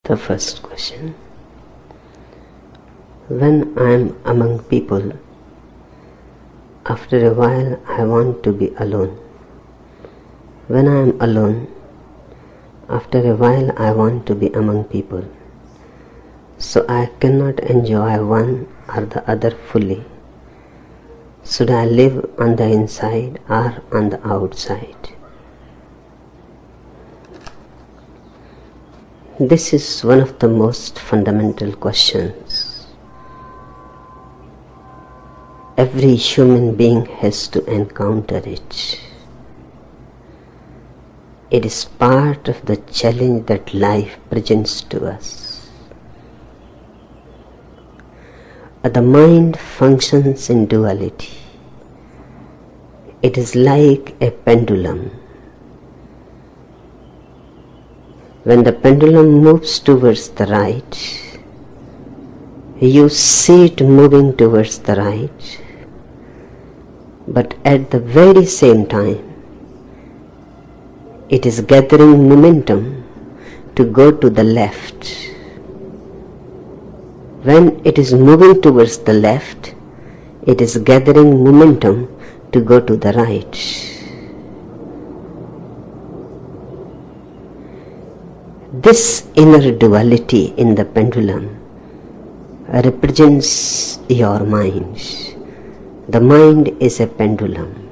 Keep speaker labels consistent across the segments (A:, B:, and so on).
A: The first question. When I am among people, after a while I want to be alone. When I am alone, after a while I want to be among people. So I cannot enjoy one or the other fully. Should I live on the inside or on the outside? This is one of the most fundamental questions every human being has to encounter it. It is part of the challenge that life presents to us. The mind functions in duality. It is like a pendulum. When the pendulum moves towards the right, you see it moving towards the right, but at the very same time, it is gathering momentum to go to the left. When it is moving towards the left, it is gathering momentum to go to the right. This inner duality in the pendulum represents your mind. The mind is a pendulum.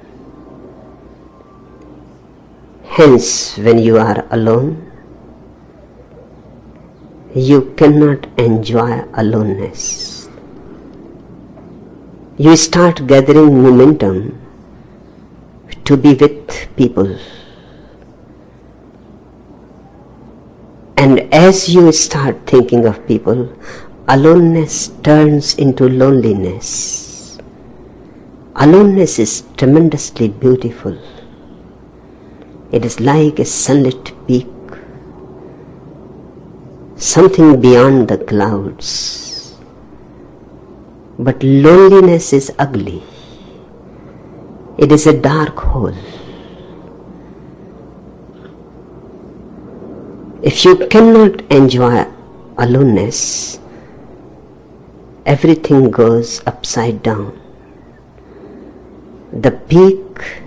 A: Hence, when you are alone, you cannot enjoy aloneness. You start gathering momentum to be with people. And as you start thinking of people, aloneness turns into loneliness. Aloneness is tremendously beautiful. It is like a sunlit peak, something beyond the clouds. But loneliness is ugly. It is a dark hole. If you cannot enjoy aloneness, everything goes upside down. The peak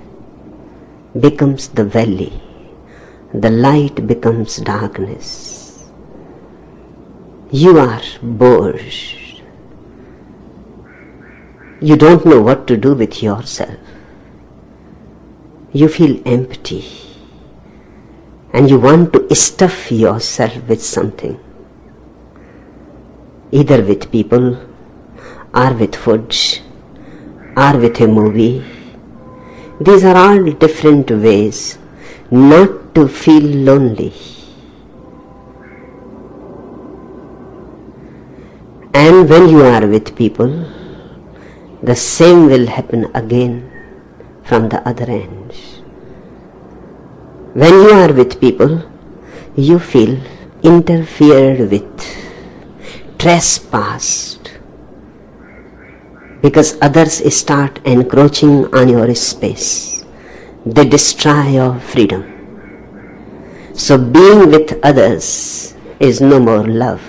A: becomes the valley. The light becomes darkness. You are bored. You don't know what to do with yourself. You feel empty. And you want to stuff yourself with something, either with people, or with food, or with a movie. These are all different ways not to feel lonely. And when you are with people, the same will happen again from the other end. When you are with people, you feel interfered with, trespassed, because others start encroaching on your space. They destroy your freedom. So being with others is no more love.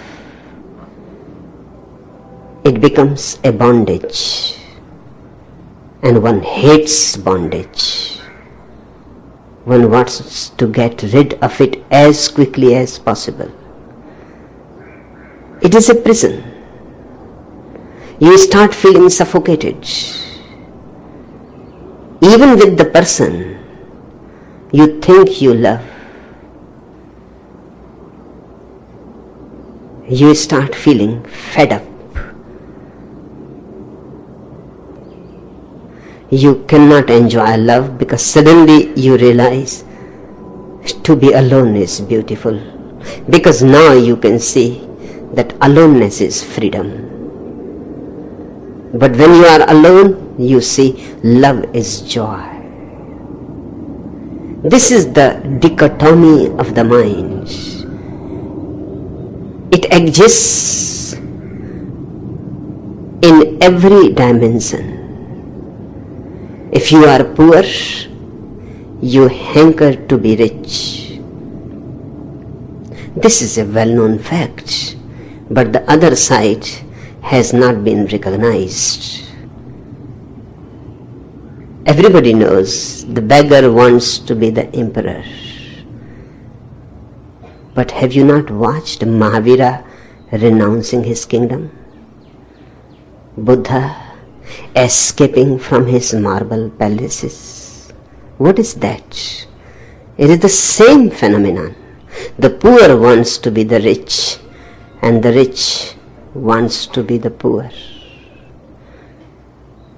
A: It becomes a bondage, and one hates bondage. One wants to get rid of it as quickly as possible. It is a prison. You start feeling suffocated. Even with the person you think you love, you start feeling fed up. You cannot enjoy love because suddenly you realize to be alone is beautiful. Because now you can see that aloneness is freedom. But when you are alone, you see love is joy. This is the dichotomy of the mind. It exists in every dimension. If you are poor, you hanker to be rich. This is a well-known fact, but the other side has not been recognized. Everybody knows the beggar wants to be the emperor. But have you not watched Mahavira renouncing his kingdom? Buddha escaping from his marble palaces? What is that? It is the same phenomenon. The poor wants to be the rich, and the rich wants to be the poor.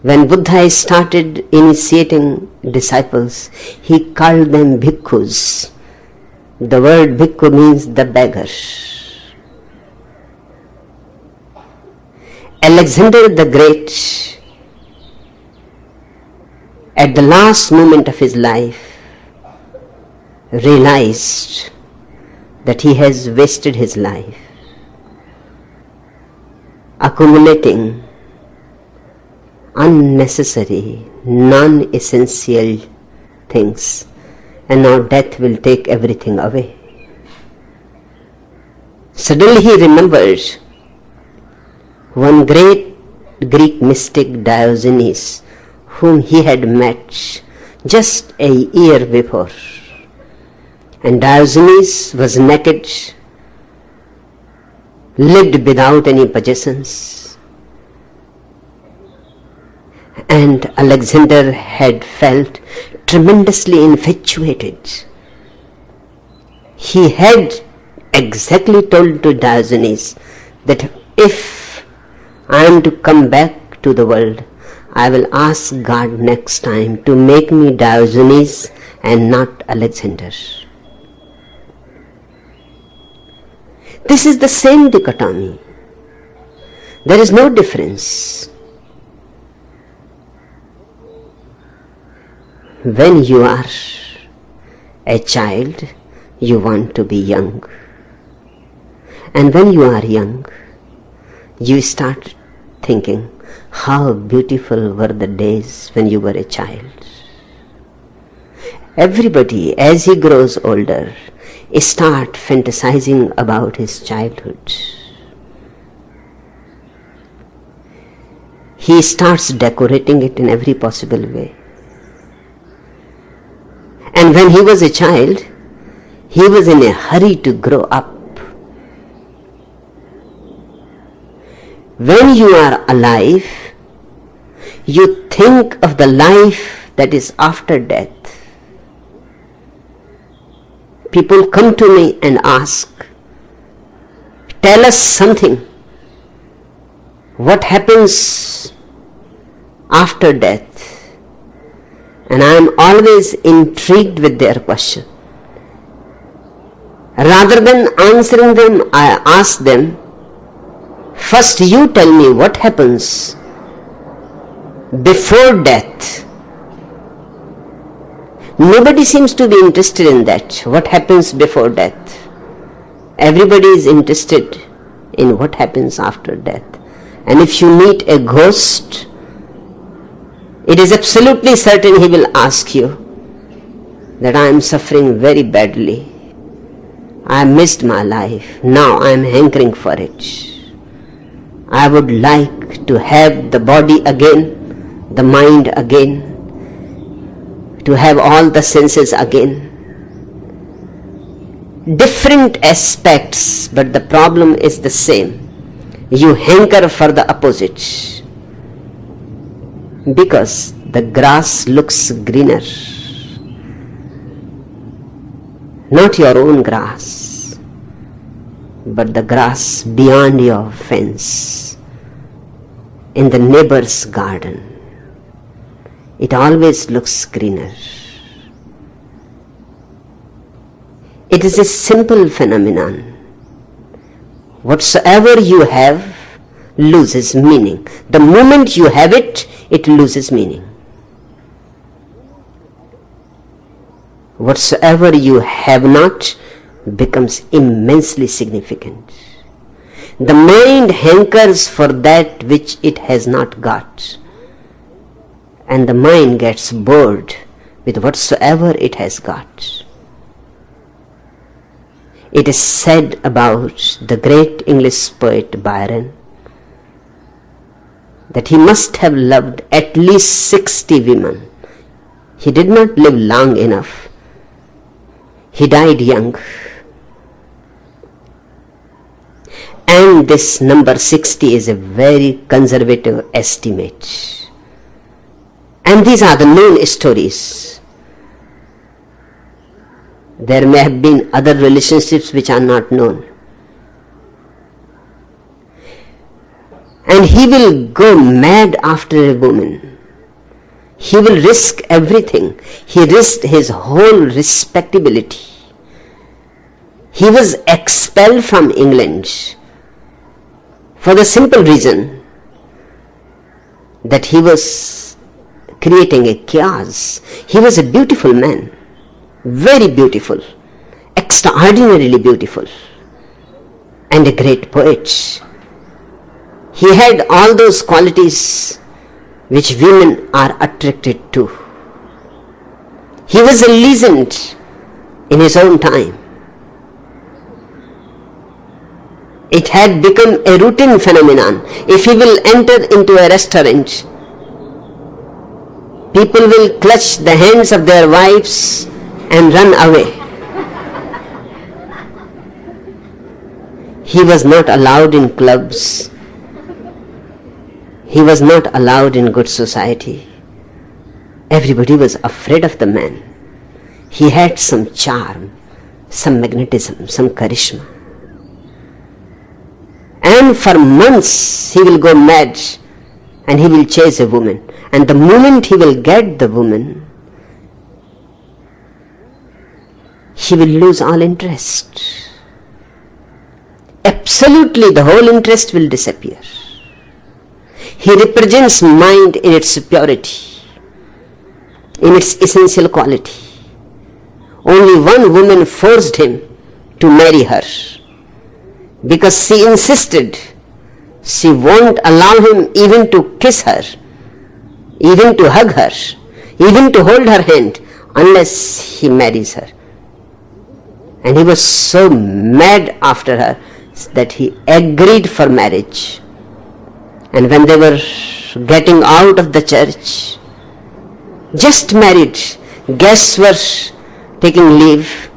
A: When Buddha started initiating disciples, he called them bhikkhus. The word bhikkhu means the beggar. Alexander the Great, at the last moment of his life, realized that he has wasted his life accumulating unnecessary, non-essential things, and now death will take everything away. Suddenly he remembered one great Greek mystic, Diogenes, whom he had met just a year before. And Diogenes was naked, lived without any possessions, and Alexander had felt tremendously infatuated. He had exactly told to Diogenes that if I am to come back to the world, I will ask God next time to make me Diogenes and not Alexander. This is the same dichotomy. There is no difference. When you are a child, you want to be young. And when you are young, you start thinking, how beautiful were the days when you were a child. Everybody, as he grows older, start fantasizing about his childhood. He starts decorating it in every possible way. And when he was a child, he was in a hurry to grow up. When you are alive, you think of the life that is after death. People come to me and ask, tell us something. What happens after death? And I am always intrigued with their question. Rather than answering them, I ask them, first you tell me what happens before death. Nobody seems to be interested in that, what happens before death. Everybody is interested in what happens after death. And if you meet a ghost, it is absolutely certain he will ask you that I am suffering very badly. I missed my life. Now I am hankering for it. I would like to have the body again, the mind again, to have all the senses again. Different aspects, but the problem is the same. You hanker for the opposite because the grass looks greener. Not your own grass, but the grass beyond your fence, in the neighbor's garden. It always looks greener. It is a simple phenomenon. Whatsoever you have loses meaning. The moment you have it, it loses meaning. Whatsoever you have not becomes immensely significant. The mind hankers for that which it has not got, and the mind gets bored with whatsoever it has got. It is said about the great English poet Byron that he must have loved at least 60 women. He did not live long enough. He died young. And this number 60 is a very conservative estimate. And these are the known stories. There may have been other relationships which are not known. And he will go mad after a woman. He will risk everything. He risked his whole respectability. He was expelled from England for the simple reason that he was creating a chaos. He was a beautiful man, very beautiful, extraordinarily beautiful, and a great poet. He had all those qualities which women are attracted to. He was a legend in his own time. It had become a routine phenomenon. If he will enter into a restaurant, people will clutch the hands of their wives and run away. He was not allowed in clubs. He was not allowed in good society. Everybody was afraid of the man. He had some charm, some magnetism, some charisma. And for months he will go mad and he will chase a woman. And the moment he will get the woman, he will lose all interest. Absolutely, the whole interest will disappear. He represents mind in its purity, in its essential quality. Only one woman forced him to marry her because she insisted. She won't allow him even to kiss her, even to hug her, even to hold her hand unless he marries her. And he was so mad after her that he agreed for marriage. And when they were getting out of the church, just married, guests were taking leave.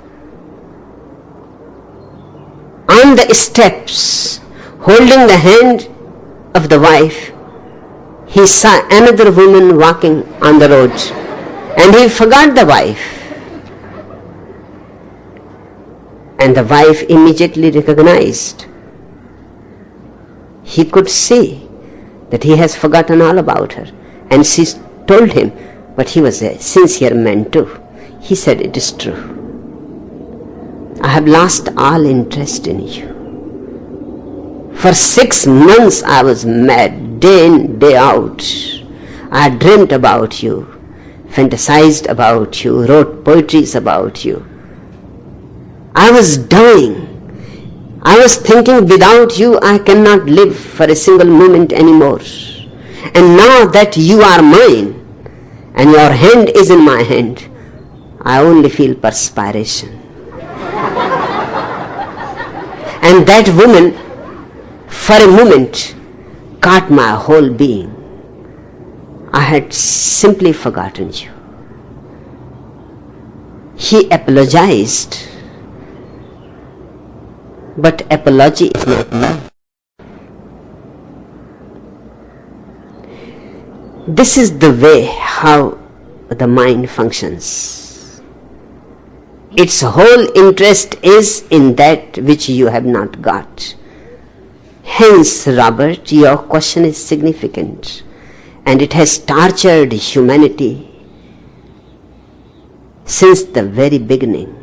A: On the steps, holding the hand of the wife, he saw another woman walking on the road, and he forgot the wife. And the wife immediately recognized. He could see that he has forgotten all about her. And she told him, but he was a sincere man too. He said, it is true. I have lost all interest in you. For 6 months I was mad, day in, day out. I dreamt about you, fantasized about you, wrote poetries about you. I was dying. I was thinking, without you I cannot live for a single moment anymore. And now that you are mine and your hand is in my hand, I only feel perspiration. And that woman, for a moment, caught my whole being. I had simply forgotten you. He apologized. But apology is not love. This is the way how the mind functions. Its whole interest is in that which you have not got. Hence, Robert, your question is significant, and it has tortured humanity since the very beginning.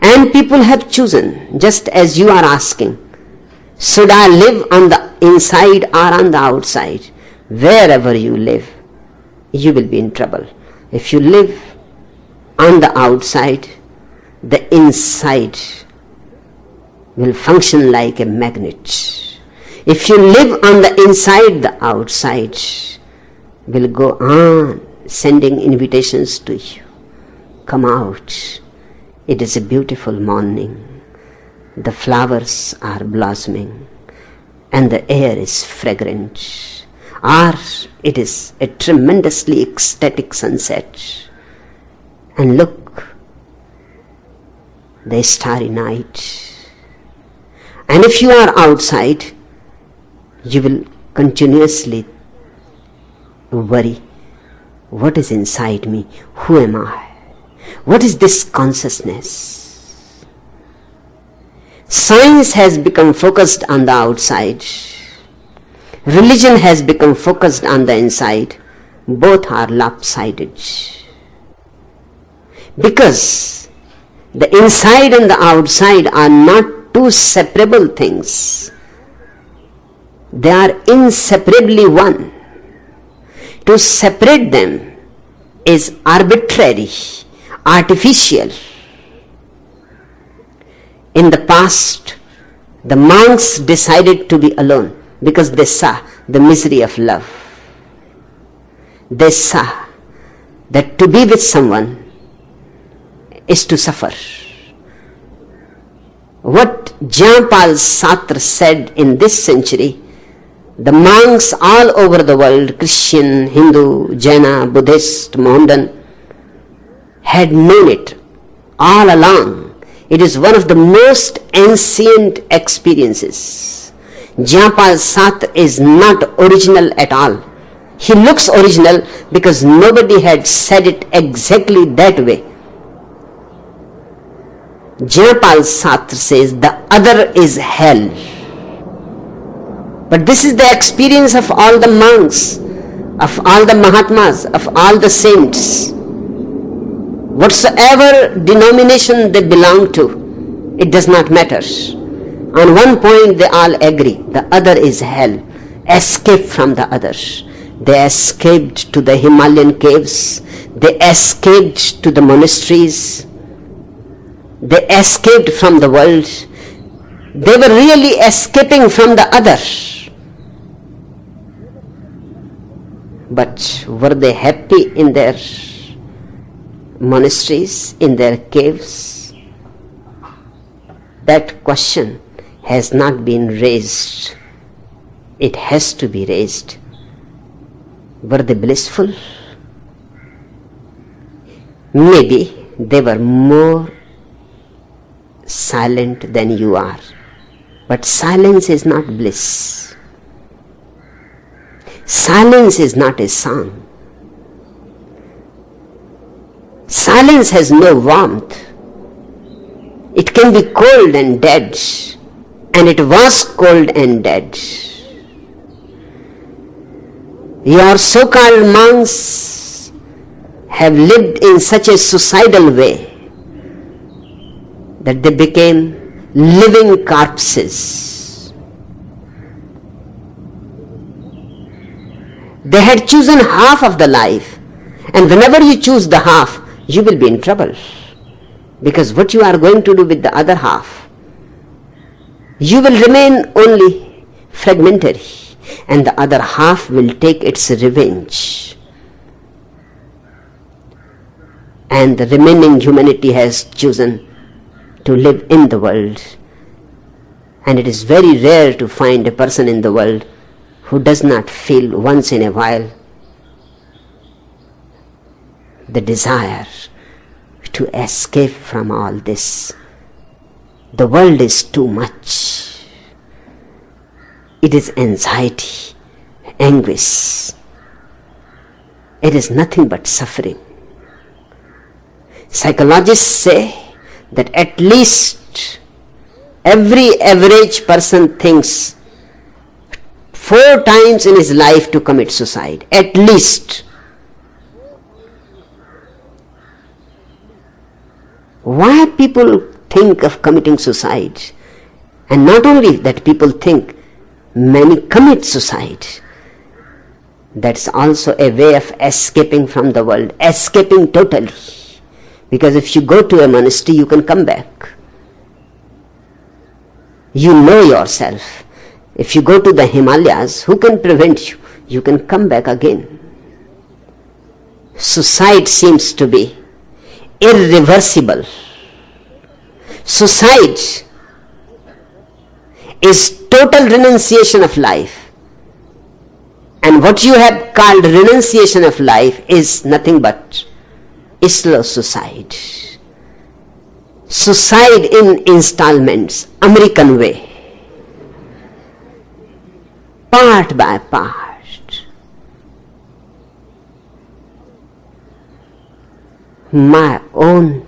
A: And people have chosen, just as you are asking, should I live on the inside or on the outside? Wherever you live, you will be in trouble. If you live on the outside, the inside will function like a magnet. If you live on the inside, the outside will go on sending invitations to you. Come out. It is a beautiful morning. The flowers are blossoming and the air is fragrant. Or it is a tremendously ecstatic sunset. And look, the starry night. And if you are outside, you will continuously worry, what is inside me? Who am I? What is this consciousness? Science has become focused on the outside. Religion has become focused on the inside. Both are lopsided. Because the inside and the outside are not two separable things. They are inseparably one. To separate them is arbitrary, artificial. In the past, the monks decided to be alone because they saw the misery of love. They saw that to be with someone is to suffer. What Jean-Paul Sartre said in this century, the monks all over the world, Christian, Hindu, Jaina, Buddhist, Mohammedan, had known it all along. It is one of the most ancient experiences. Jean-Paul Sartre is not original at all. He looks original because nobody had said it exactly that way. Jean-Paul Sartre says the other is hell. But this is the experience of all the monks, of all the Mahatmas, of all the saints. Whatsoever denomination they belong to, it does not matter. On one point they all agree, the other is hell. Escape from the other. They escaped to the Himalayan caves. They escaped to the monasteries. They escaped from the world. They were really escaping from the other. But were they happy in their monasteries, in their caves? That question has not been raised. It has to be raised. Were they blissful? Maybe they were more silent than you are. But silence is not bliss. Silence is not a song. Silence has no warmth. It can be cold and dead, and it was cold and dead. Your so-called monks have lived in such a suicidal way that they became living corpses. They had chosen half of the life, and whenever you choose the half, you will be in trouble. Because what you are going to do with the other half? You will remain only fragmentary, and the other half will take its revenge. And the remaining humanity has chosen to live in the world. And it is very rare to find a person in the world who does not feel once in a while the desire to escape from all this. The world is too much. It is anxiety, anguish. It is nothing but suffering. Psychologists say that at least every average person thinks 4 times in his life to commit suicide. At least. Why people think of committing suicide? And not only that people think, many commit suicide. That's also a way of escaping from the world, escaping totally. Because if you go to a monastery, you can come back. You know yourself. If you go to the Himalayas, who can prevent you? You can come back again. Suicide seems to be irreversible. suicide is total renunciation of life, and what you have called renunciation of life is nothing but slow suicide. Suicide in installments, American way, part by part. My own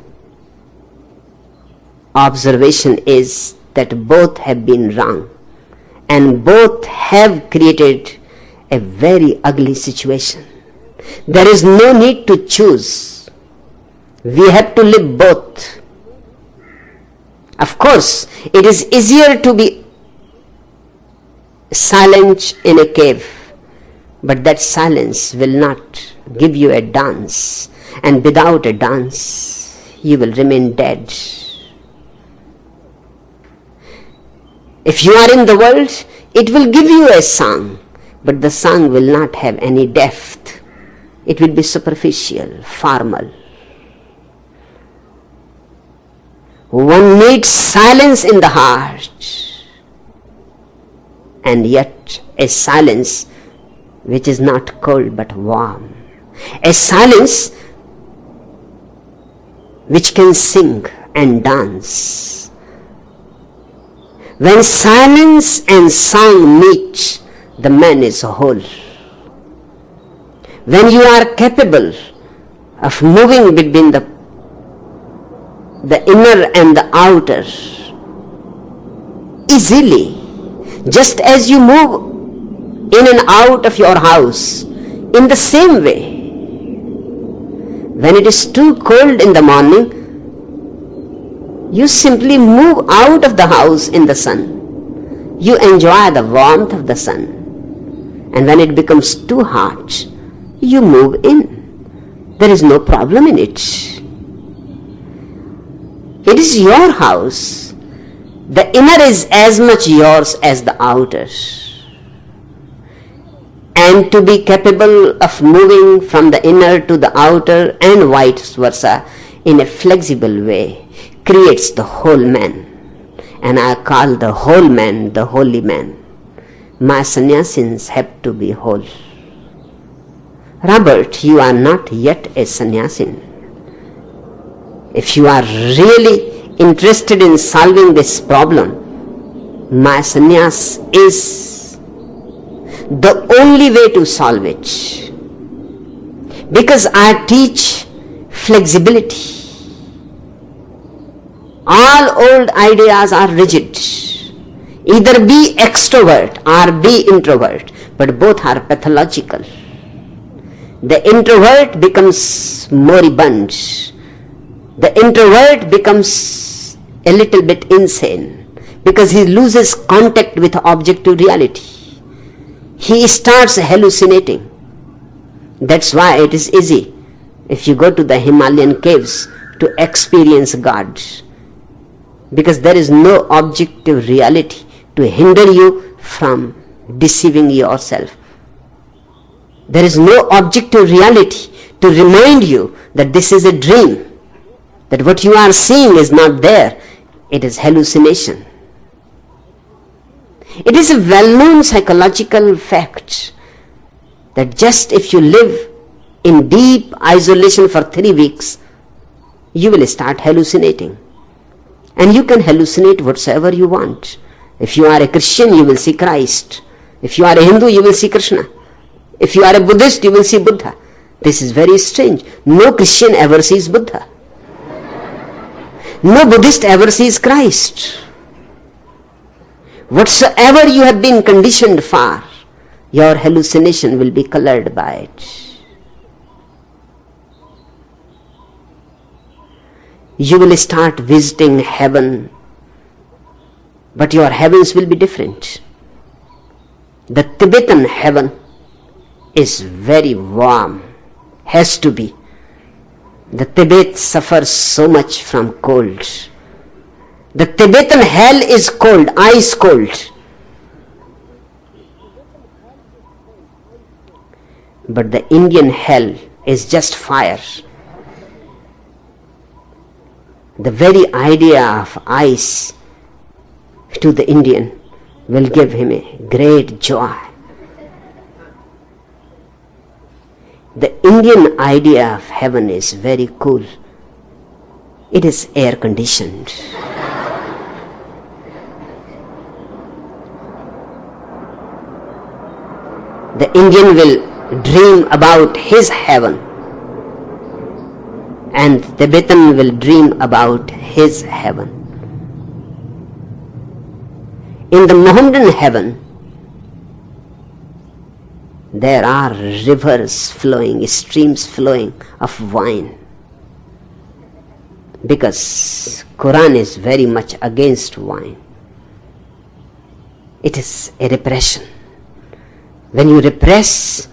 A: observation is that both have been wrong, and both have created a very ugly situation. There is no need to choose. We have to live both. Of course, it is easier to be silent in a cave, but that silence will not give you a dance, and without a dance, you will remain dead. If you are in the world, it will give you a song, but the song will not have any depth. It will be superficial, formal. One needs silence in the heart, and yet a silence which is not cold but warm. A silence which can sing and dance. When silence and song meet, the man is whole. When you are capable of moving between the inner and the outer easily, just as you move in and out of your house, in the same way, when it is too cold in the morning, you simply move out of the house in the sun. You enjoy the warmth of the sun. And when it becomes too hot, you move in. There is no problem in it. It is your house. The inner is as much yours as the outer. And to be capable of moving from the inner to the outer and vice versa in a flexible way creates the whole man. And I call the whole man the holy man. My sannyasins have to be whole. Robert, you are not yet a sannyasin. If you are really interested in solving this problem, my sannyas is the only way to solve it. Because I teach flexibility. All old ideas are rigid. Either be extrovert or be introvert, but both are pathological. The introvert becomes moribund. The introvert becomes a little bit insane because he loses contact with objective reality. He starts hallucinating. That's why it is easy, if you go to the Himalayan caves, to experience God. Because there is no objective reality to hinder you from deceiving yourself. There is no objective reality to remind you that this is a dream, that what you are seeing is not there, it is hallucination. It is a well-known psychological fact that just if you live in deep isolation for 3 weeks, you will start hallucinating. And you can hallucinate whatsoever you want. If you are a Christian, you will see Christ. If you are a Hindu, you will see Krishna. If you are a Buddhist, you will see Buddha. This is very strange. No Christian ever sees Buddha. No Buddhist ever sees Christ. Whatsoever you have been conditioned for, your hallucination will be colored by it. You will start visiting heaven, but your heavens will be different. The Tibetan heaven is very warm, has to be. The Tibet suffers so much from cold. The Tibetan hell is cold, ice cold. But the Indian hell is just fire. The very idea of ice to the Indian will give him a great joy. The Indian idea of heaven is very cool. It is air conditioned. The Indian will dream about his heaven, and the Tibetan will dream about his heaven. In the Mohammedan heaven, there are rivers flowing, streams flowing of wine, because Quran is very much against wine. It is a repression. When you repress,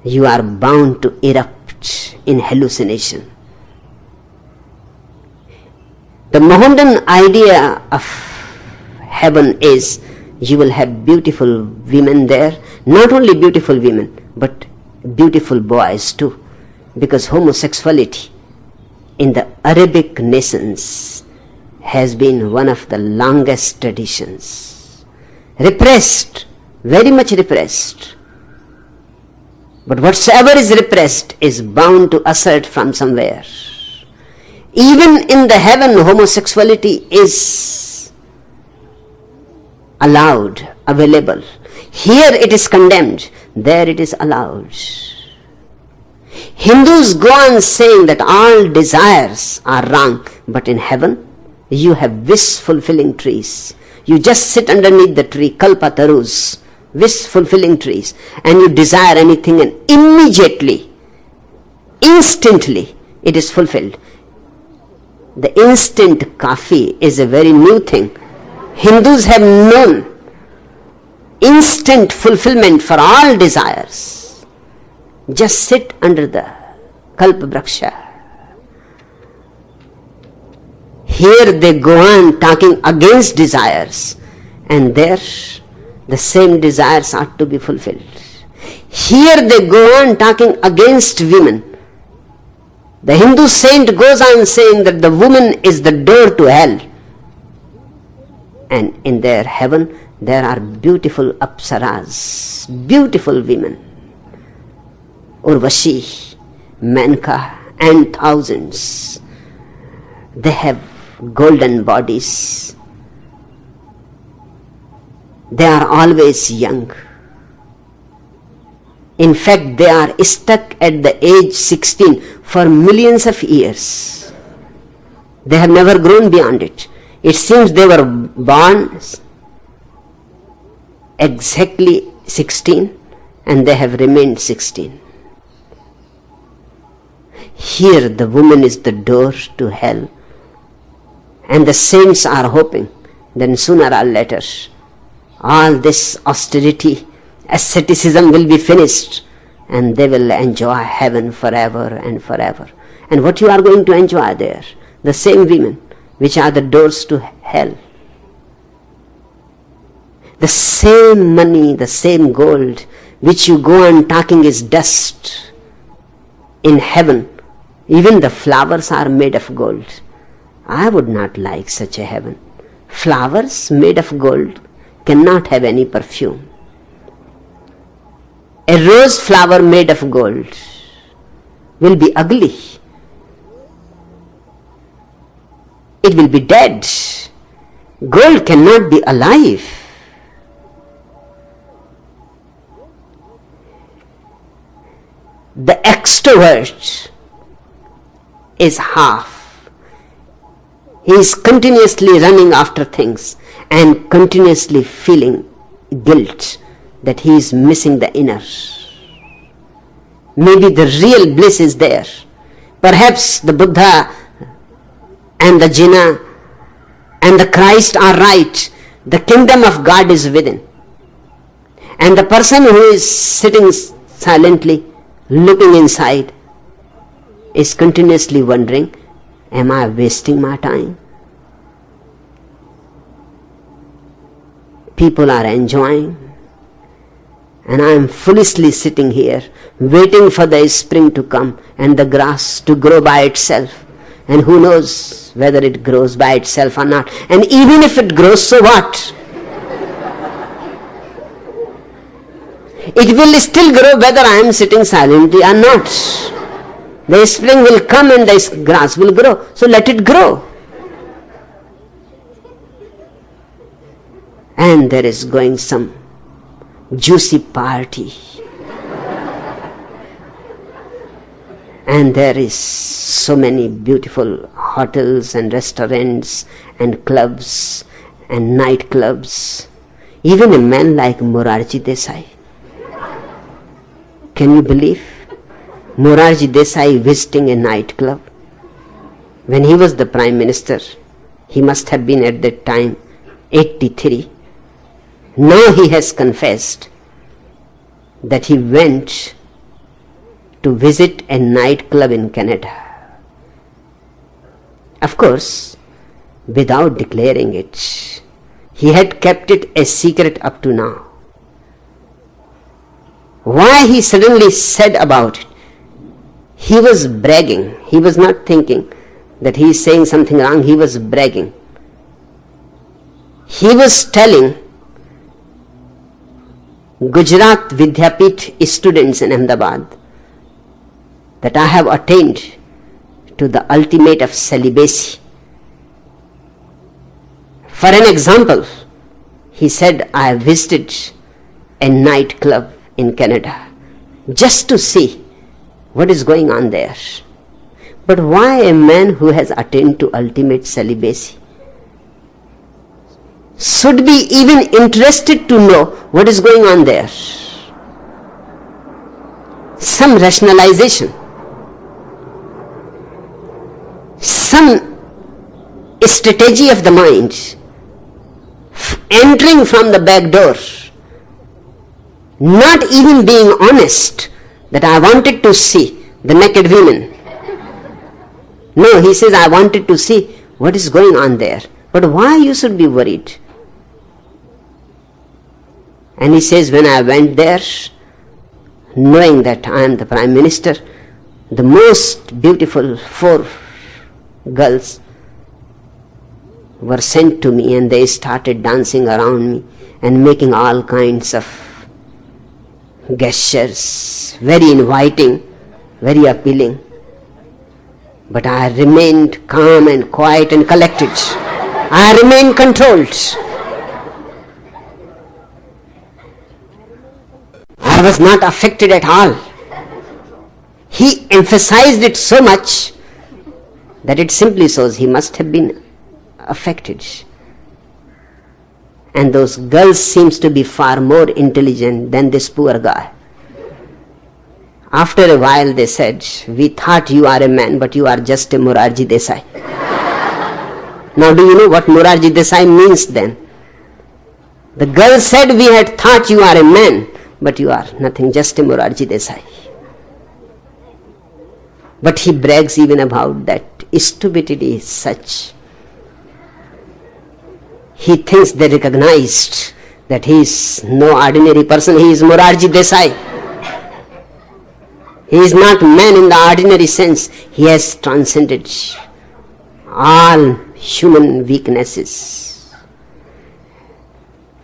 A: you are bound to erupt in hallucination. The Mohammedan idea of heaven is you will have beautiful women there, not only beautiful women, but beautiful boys too, because homosexuality in the Arabic nations has been one of the longest traditions. Repressed, very much repressed. But whatsoever is repressed is bound to assert from somewhere. Even in the heaven, homosexuality is allowed, available. Here it is condemned, there it is allowed. Hindus go on saying that all desires are wrong, but in heaven you have wish-fulfilling trees. You just sit underneath the tree, kalpatarus, wish-fulfilling trees, and you desire anything and immediately, instantly, it is fulfilled. The instant coffee is a very new thing. Hindus have known instant fulfillment for all desires. Just sit under the kalpa vraksha. Here they go on talking against desires, and there the same desires are to be fulfilled. Here they go on talking against women. The Hindu saint goes on saying that the woman is the door to hell. And in their heaven there are beautiful apsaras, beautiful women. Urvashi, Menka, and thousands. They have golden bodies. They are always young. In fact, they are stuck at the age 16 for millions of years. They have never grown beyond it. It seems they were born exactly 16 and they have remained 16. Here the woman is the door to hell, and the saints are hoping then sooner or later all this austerity, asceticism will be finished and they will enjoy heaven forever and forever. And what you are going to enjoy there? The same women which are the doors to hell. The same money, the same gold which you go on talking is dust. In heaven, even the flowers are made of gold. I would not like such a heaven. Flowers made of gold cannot have any perfume. A rose flower made of gold will be ugly. It will be dead. Gold cannot be alive. The extrovert is half. He is continuously running after things and continuously feeling guilt that he is missing the inner. Maybe the real bliss is there. Perhaps the Buddha and the Jinnah and the Christ are right. The kingdom of God is within. And the person who is sitting silently, looking inside, is continuously wondering, am I wasting my time? People are enjoying, and I am foolishly sitting here waiting for the spring to come and the grass to grow by itself And who knows whether it grows by itself or not. And even if it grows, so what? It will still grow whether I am sitting silently or not. The spring will come and the grass will grow. So let it grow. And there is going some juicy party. And there is so many beautiful hotels and restaurants and clubs and nightclubs. Even a man like Morarji Desai. Can you believe? Morarji Desai visiting a nightclub. When he was the Prime Minister, he must have been at that time 83. Now he has confessed that he went to visit a nightclub in Canada. Of course, without declaring it. He had kept it a secret up to now. Why he suddenly said about it? He was bragging. He was not thinking that he is saying something wrong. He was bragging. He was telling Gujarat Vidyapith students in Ahmedabad that I have attained to the ultimate of celibacy. For an example, he said, I visited a nightclub in Canada just to see what is going on there. But why a man who has attained to ultimate celibacy should be even interested to know what is going on there? Some rationalization, some strategy of the mind, entering from the back door, not even being honest that I wanted to see the naked women. No, he says, I wanted to see what is going on there. But why you should be worried? And he says, when I went there, knowing that I am the Prime Minister, the most beautiful 4 girls were sent to me and they started dancing around me and making all kinds of gestures, very inviting, very appealing. But I remained calm and quiet and collected. I remained controlled. I was not affected at all. He emphasized it so much that it simply shows he must have been affected. And those girls seems to be far more intelligent than this poor guy. After a while they said, we thought you are a man, but you are just a Morarji Desai. Now do you know what Morarji Desai means then? The girl said, we had thought you are a man, but you are nothing, just a Morarji Desai. But he brags even about that. Stupidity is such. He thinks they recognized that he is no ordinary person, he is Morarji Desai. He is not man in the ordinary sense. He has transcended all human weaknesses.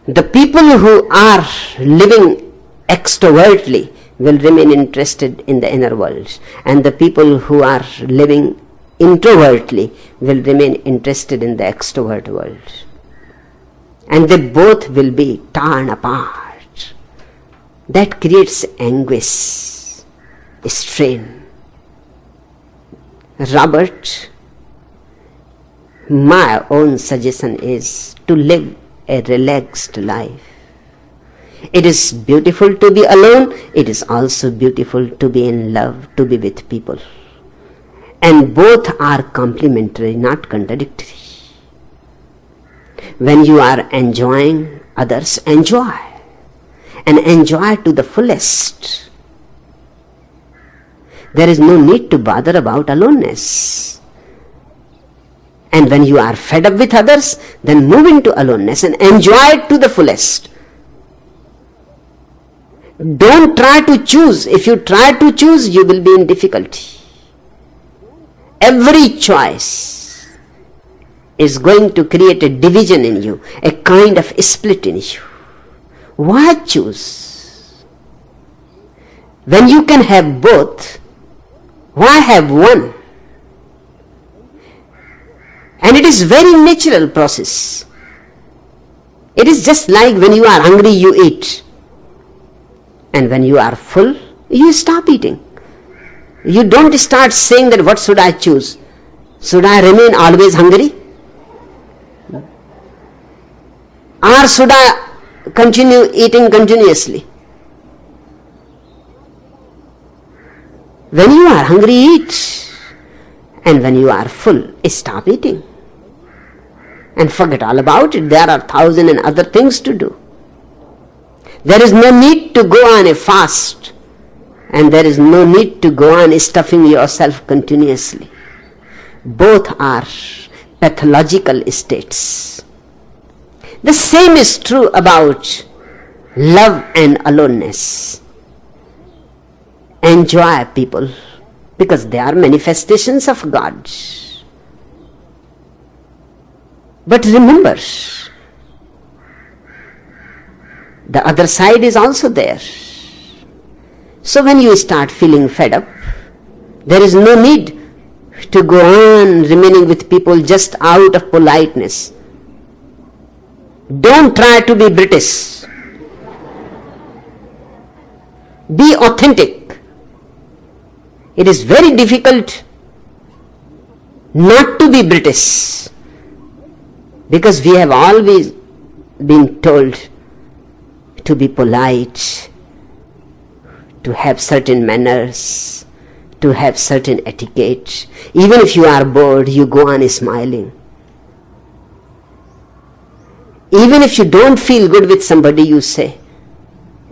A: The people who are living extrovertly will remain interested in the inner world, and the people who are living introvertly will remain interested in the extrovert world. And they both will be torn apart. That creates anguish, strain. Robert, my own suggestion is to live a relaxed life. It is beautiful to be alone. It is also beautiful to be in love, to be with people. And both are complementary, not contradictory. When you are enjoying, others enjoy. And enjoy to the fullest. There is no need to bother about aloneness. And when you are fed up with others, then move into aloneness and enjoy it to the fullest. Don't try to choose. If you try to choose, you will be in difficulty. every choice is going to create a division in you, a kind of split in you. Why choose? When you can have both, why have one? And it is very natural process. It is just like when you are hungry, you eat. And when you are full, you stop eating. You don't start saying that what should I choose? Should I remain always hungry? Or should I continue eating continuously? When you are hungry, eat. And when you are full, stop eating. And forget all about it. There are 1,000 and other things to do. There is no need to go on a fast. And there is no need to go on stuffing yourself continuously. Both are pathological states. The same is true about love and aloneness. Enjoy people because they are manifestations of God. But remember, the other side is also there. So when you start feeling fed up, there is no need to go on remaining with people just out of politeness. Don't try to be British. Be authentic. It is very difficult not to be British, because we have always been told to be polite, to have certain manners, to have certain etiquette. Even if you are bored, you go on smiling. Even if you don't feel good with somebody, you say,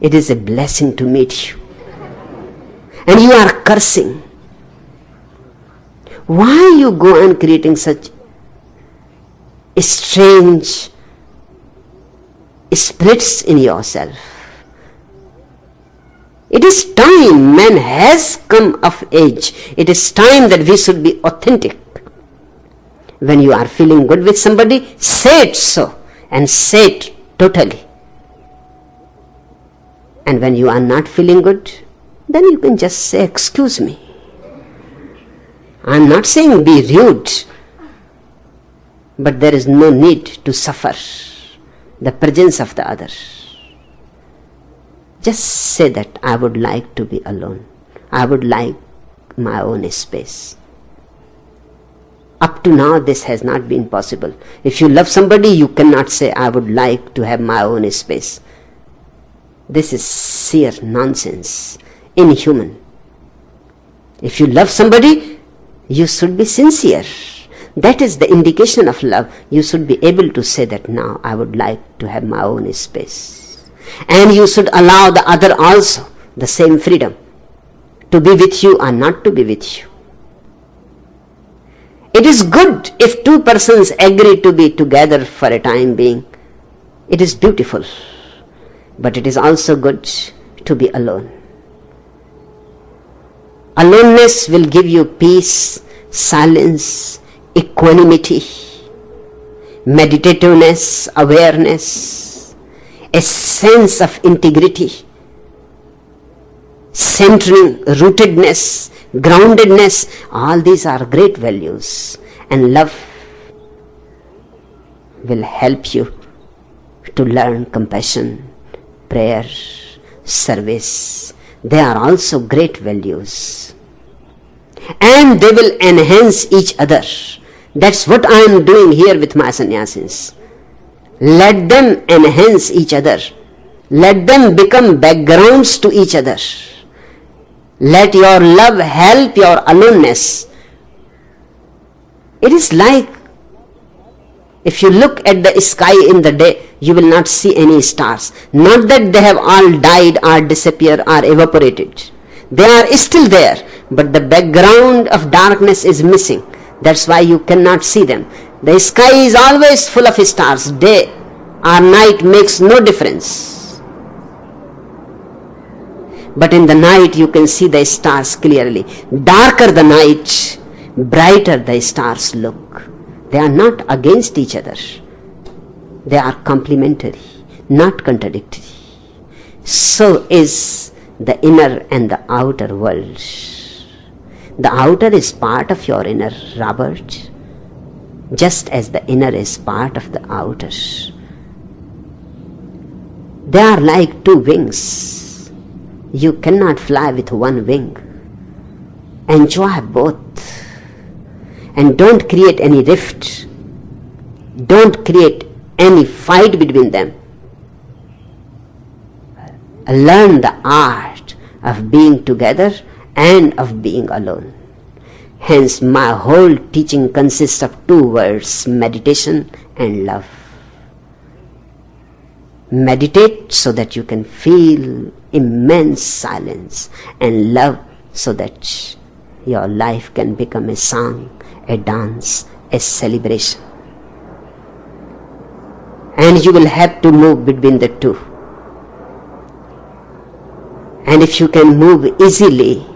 A: it is a blessing to meet you. And you are cursing. Why you go on creating such strange splits in yourself? It is time, man has come of age. It is time that we should be authentic. When you are feeling good with somebody, say it so, and say it totally. And when you are not feeling good, then you can just say, excuse me. I am not saying be rude, but there is no need to suffer the presence of the other. Just say that I would like to be alone. I would like my own space. Up to now, this has not been possible. If you love somebody, you cannot say, I would like to have my own space. This is sheer nonsense, inhuman. If you love somebody, you should be sincere. That is the indication of love. You should be able to say that now I would like to have my own space. And you should allow the other also the same freedom to be with you or not to be with you. It is good if two persons agree to be together for a time being. It is beautiful. But it is also good to be alone. Aloneness will give you peace, silence, equanimity, meditativeness, awareness, a sense of integrity, centering, rootedness, groundedness. All these are great values, and love will help you to learn compassion, prayer, service. They are also great values, and they will enhance each other. That's what I am doing here with my sannyasins. Let them enhance each other. Let them become backgrounds to each other. Let your love help your aloneness. It is like if you look at the sky in the day, you will not see any stars. Not that they have all died or disappeared or evaporated. They are still there, but the background of darkness is missing. That's why you cannot see them. The sky is always full of stars. Day or night makes no difference. But in the night you can see the stars clearly. Darker the night, brighter the stars look. They are not against each other. They are complementary, not contradictory. So is the inner and the outer world. The outer is part of your inner, Robert, just as the inner is part of the outer. They are like two wings. You cannot fly with one wing. Enjoy both. And don't create any rift. Don't create any fight between them. Learn the art of being together and of being alone. Hence, my whole teaching consists of two words: meditation and love. Meditate so that you can feel immense silence, and love so that your life can become a song, a dance, a celebration. And you will have to move between the two. And if you can move easily,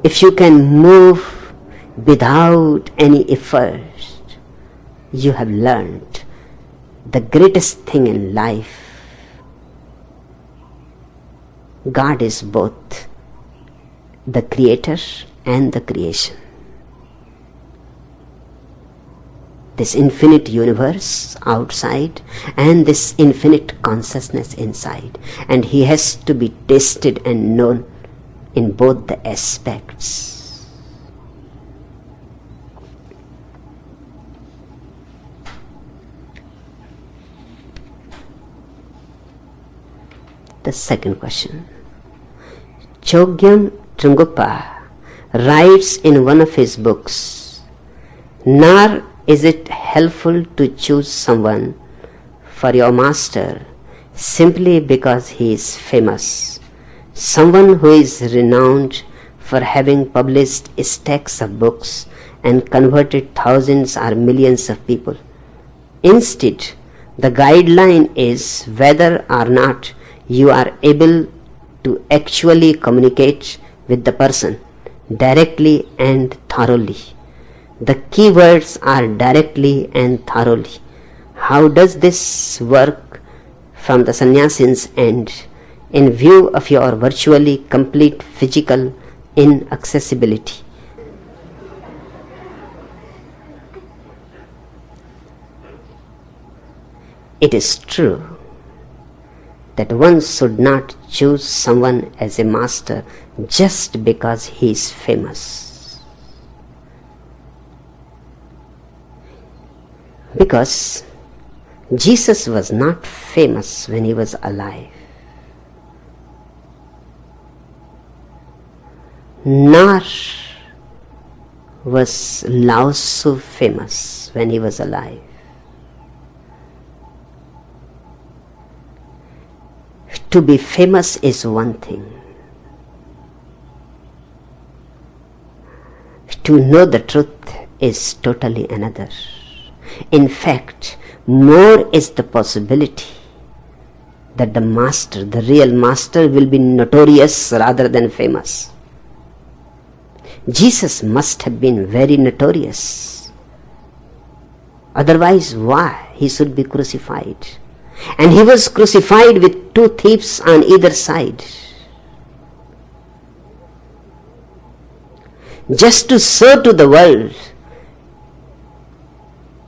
A: if you can move without any effort, you have learned the greatest thing in life. God is both the creator and the creation. This infinite universe outside and this infinite consciousness inside. And he has to be tasted and known in both the aspects. The second question. Chogyam Trungpa writes in one of his books, nor is it helpful to choose someone for your master simply because he is famous, someone who is renowned for having published stacks of books and converted thousands or millions of people. Instead, the guideline is whether or not you are able to actually communicate with the person directly and thoroughly. The key words are directly and thoroughly. How does this work from the sannyasin's end in view of your virtually complete physical inaccessibility? It is true that one should not choose someone as a master just because he is famous. Because Jesus was not famous when he was alive, nor was Lao Tzu famous when he was alive. To be famous is one thing. To know the truth is totally another. In fact, more is the possibility that the master, the real master, will be notorious rather than famous. Jesus must have been very notorious. Otherwise, why he should be crucified? And he was crucified with two thieves on either side, just to show to the world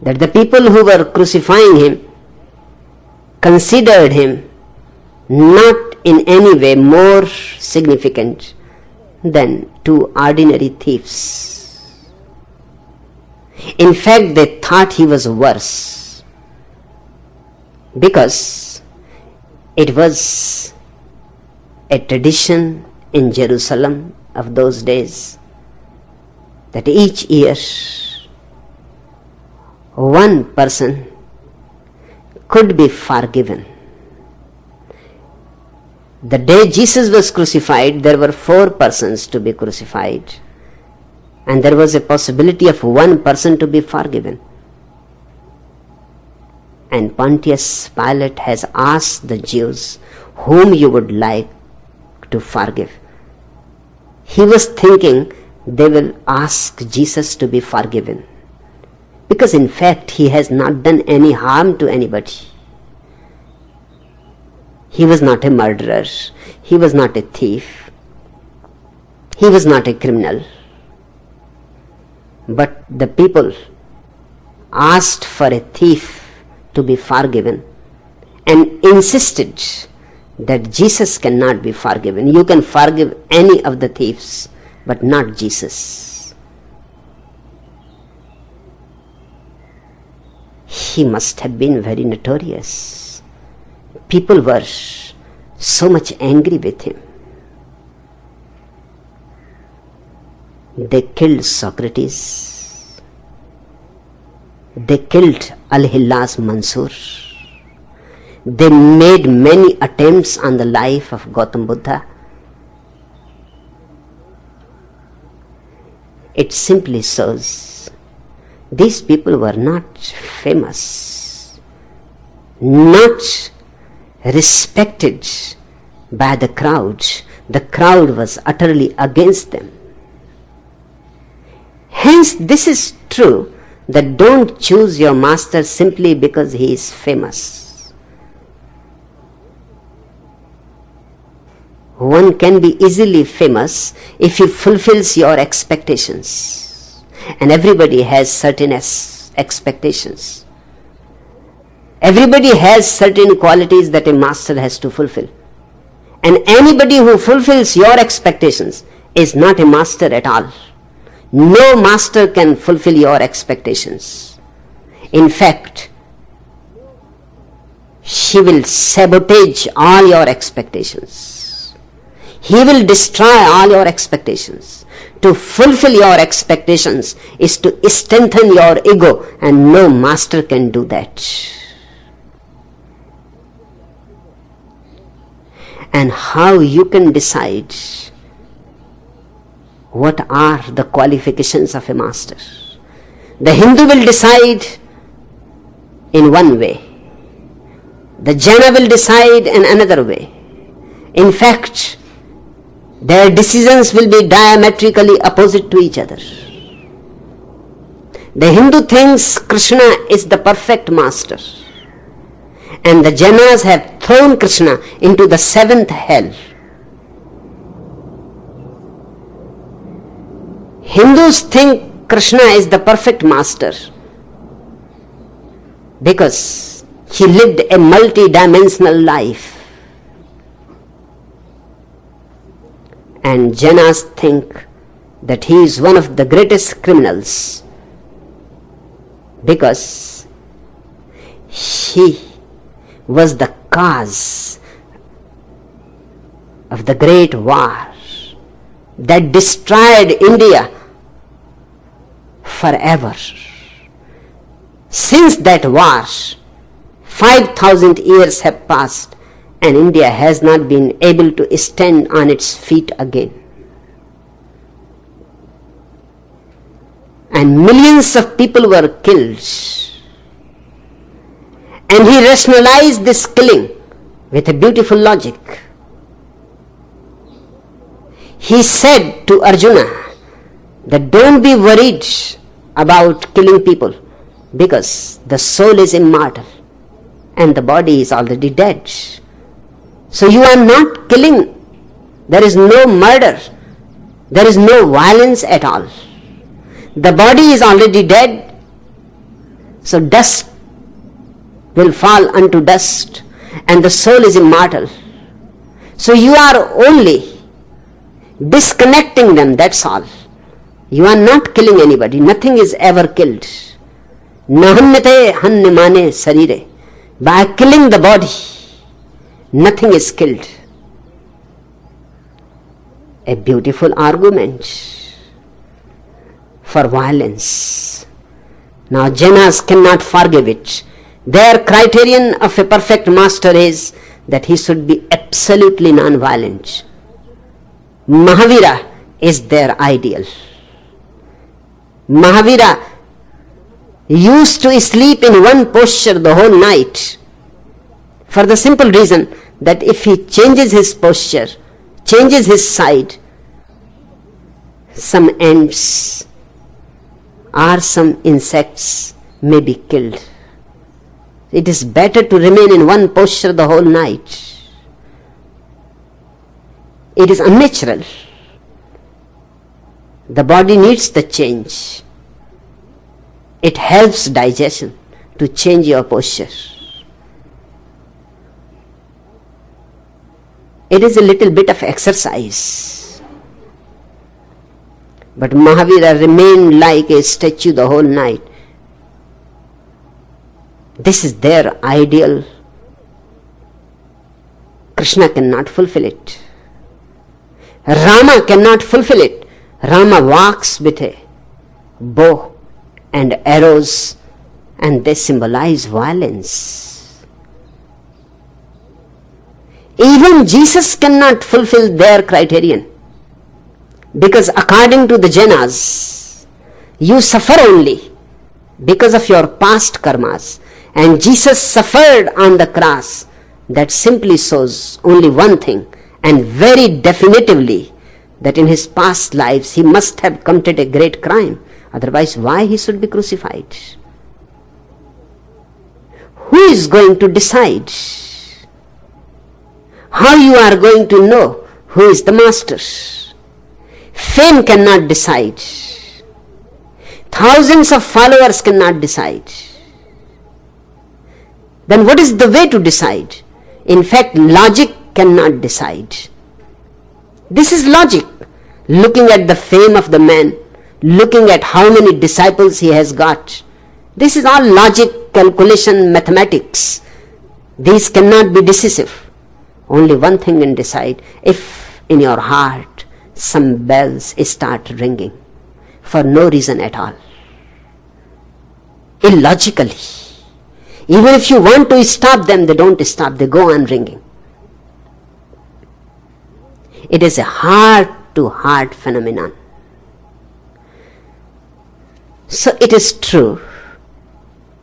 A: that the people who were crucifying him considered him not in any way more significant than two ordinary thieves. In fact, they thought he was worse, because it was a tradition in Jerusalem of those days that each year one person could be forgiven. The day Jesus was crucified, there were 4 persons to be crucified, and there was a possibility of one person to be forgiven. And Pontius Pilate has asked the Jews whom you would like to forgive. He was thinking they will ask Jesus to be forgiven. Because in fact, he has not done any harm to anybody. He was not a murderer. He was not a thief. He was not a criminal. But the people asked for a thief to be forgiven and insisted that Jesus cannot be forgiven. You can forgive any of the thieves, but not Jesus. He must have been very notorious. People were so much angry with him. They killed Socrates. They killed Al-Hillas Mansur. They made many attempts on the life of Gautam Buddha. It simply shows these people were not famous, not respected by the crowd. The crowd was utterly against them. Hence, this is true that don't choose your master simply because he is famous. One can be easily famous if he fulfills your expectations. And everybody has certain expectations. Everybody has certain qualities that a master has to fulfill. And anybody who fulfills your expectations is not a master at all. No master can fulfill your expectations. In fact, he will sabotage all your expectations. He will destroy all your expectations. To fulfill your expectations is to strengthen your ego, and no master can do that. And how you can decide what are the qualifications of a master? The Hindu will decide in one way. The Jaina will decide in another way. In fact, their decisions will be diametrically opposite to each other. The Hindu thinks Krishna is the perfect master, and the Jainas have thrown Krishna into the seventh hell. Hindus think Krishna is the perfect master because he lived a multi-dimensional life. And Jainas think that he is one of the greatest criminals because he was the cause of the great war that destroyed India forever. Since that war, 5,000 years have passed and India has not been able to stand on its feet again. And millions of people were killed. And he rationalized this killing with a beautiful logic. He said to Arjuna that don't be worried about killing people because the soul is immortal and the body is already dead. So you are not killing. There is no murder. There is no violence at all. The body is already dead. So dust will fall unto dust and the soul is immortal. So you are only disconnecting them, that's all. You are not killing anybody. Nothing is ever killed. Nahanyate hanyamane sarire. By killing the body, nothing is killed. A beautiful argument for violence. Now Jainas cannot forgive it. Their criterion of a perfect master is that he should be absolutely non-violent. Mahavira is their ideal. Mahavira used to sleep in one posture the whole night for the simple reason that if he changes his posture, changes his side, some ants or some insects may be killed. It is better to remain in one posture the whole night. It is unnatural. The body needs the change. It helps digestion to change your posture. It is a little bit of exercise. But Mahavira remained like a statue the whole night. This is their ideal. Krishna cannot fulfill it. Rama cannot fulfill it. Rama walks with a bow and arrows, and they symbolize violence. Even Jesus cannot fulfill their criterion, because according to the Jainas, you suffer only because of your past karmas, and Jesus suffered on the cross. That simply shows only one thing, and very definitively, that in his past lives he must have committed a great crime. Otherwise, why he should be crucified? Who is going to decide? How you are going to know who is the master? Fame cannot decide. Thousands of followers cannot decide. Then what is the way to decide? In fact, logic cannot decide. This is logic. Looking at the fame of the man, looking at how many disciples he has got. This is all logic, calculation, mathematics. These cannot be decisive. Only one thing can decide. If in your heart some bells start ringing for no reason at all, illogically, even if you want to stop them, they don't stop, they go on ringing. It is a heart-to-heart phenomenon. So it is true,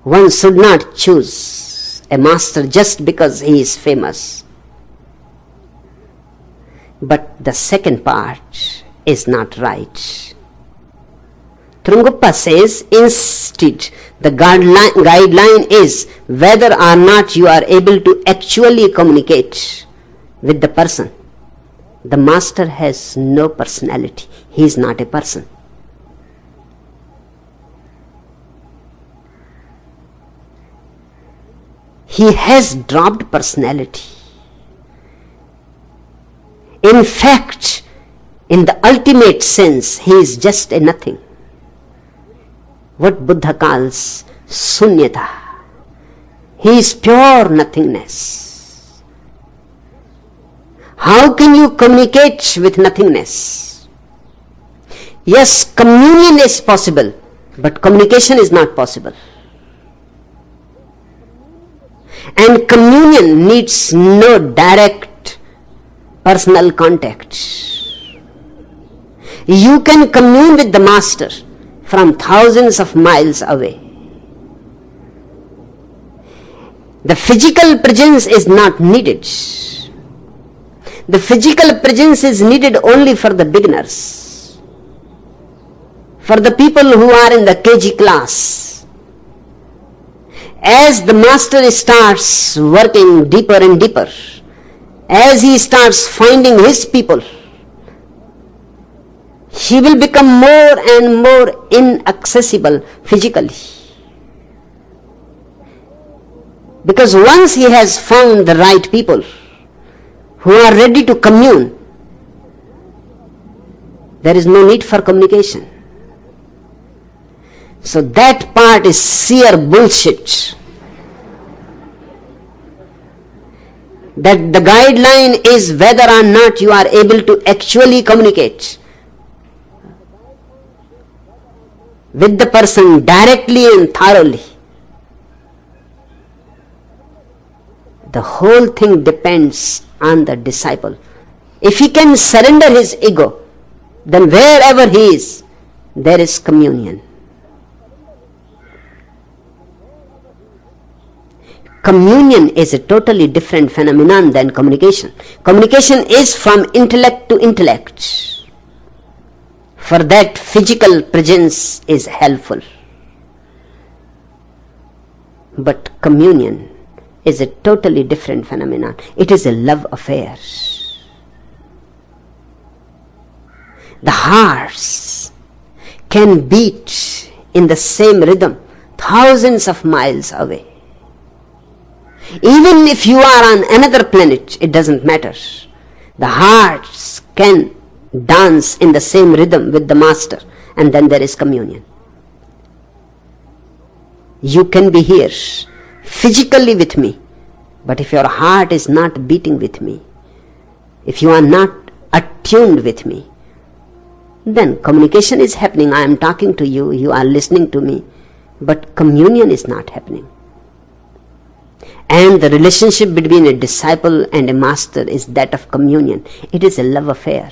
A: one should not choose a master just because he is famous. But the second part is not right. Trunguppa says, instead, the guideline is whether or not you are able to actually communicate with the person. The master has no personality. He is not a person. He has dropped personality. In fact, in the ultimate sense, he is just a nothing. What Buddha calls sunyata. He is pure nothingness. How can you communicate with nothingness? Yes, communion is possible, but communication is not possible. And communion needs no direct personal contact. You can commune with the master from thousands of miles away. The physical presence is not needed. The physical presence is needed only for the beginners, for the people who are in the KG class. As the master starts working deeper and deeper, as he starts finding his people, he will become more and more inaccessible physically. Because once he has found the right people who are ready to commune, there is no need for communication. So that part is sheer bullshit. That the guideline is whether or not you are able to actually communicate with the person directly and thoroughly. The whole thing depends on the disciple. If he can surrender his ego, then wherever he is, there is communion. Communion is a totally different phenomenon than communication. Communication is from intellect to intellect, For that, physical presence is helpful. But communion is a totally different phenomenon. It is a love affair. The hearts can beat in the same rhythm thousands of miles away. Even if you are on another planet, it doesn't matter. The hearts can dance in the same rhythm with the Master, and then there is communion. You can be here physically with me, but if your heart is not beating with me, if you are not attuned with me, then communication is happening. I am talking to you, you are listening to me, but communion is not happening. And the relationship between a disciple and a master is that of communion. It is a love affair.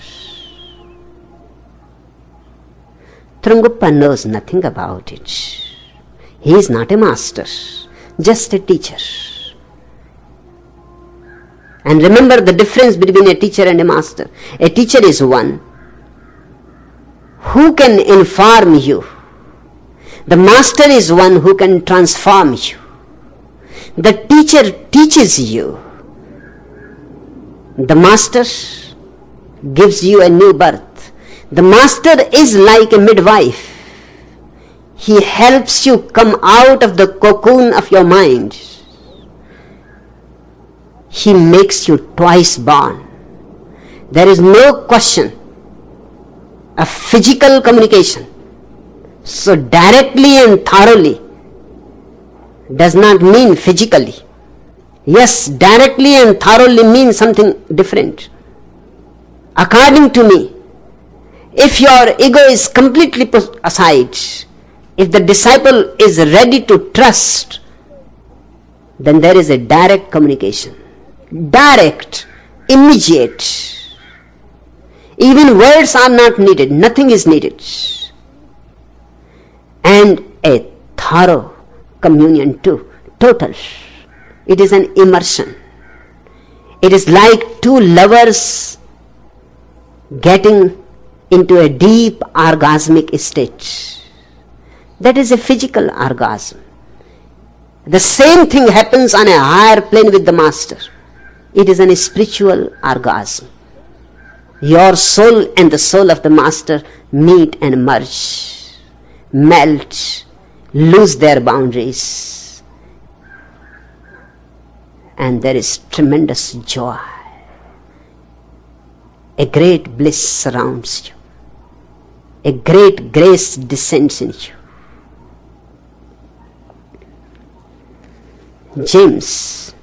A: Trunguppa knows nothing about it. He is not a master, just a teacher. And remember the difference between a teacher and a master. A teacher is one who can inform you. The master is one who can transform you. The teacher teaches you. The master gives you a new birth. The master is like a midwife. He helps you come out of the cocoon of your mind. He makes you twice born. There is no question of physical communication. So directly and thoroughly does not mean physically. Yes, directly and thoroughly means something different. According to me, if your ego is completely put aside, if the disciple is ready to trust, then there is a direct communication. Direct, immediate. Even words are not needed, nothing is needed. And a thorough communion too, total. It is an immersion. It is like two lovers getting into a deep orgasmic state. That is a physical orgasm. The same thing happens on a higher plane with the Master. It is a spiritual orgasm. Your soul and the soul of the Master meet and merge, melt, lose their boundaries, and there is tremendous joy. A great bliss surrounds you. A great grace descends in you. James,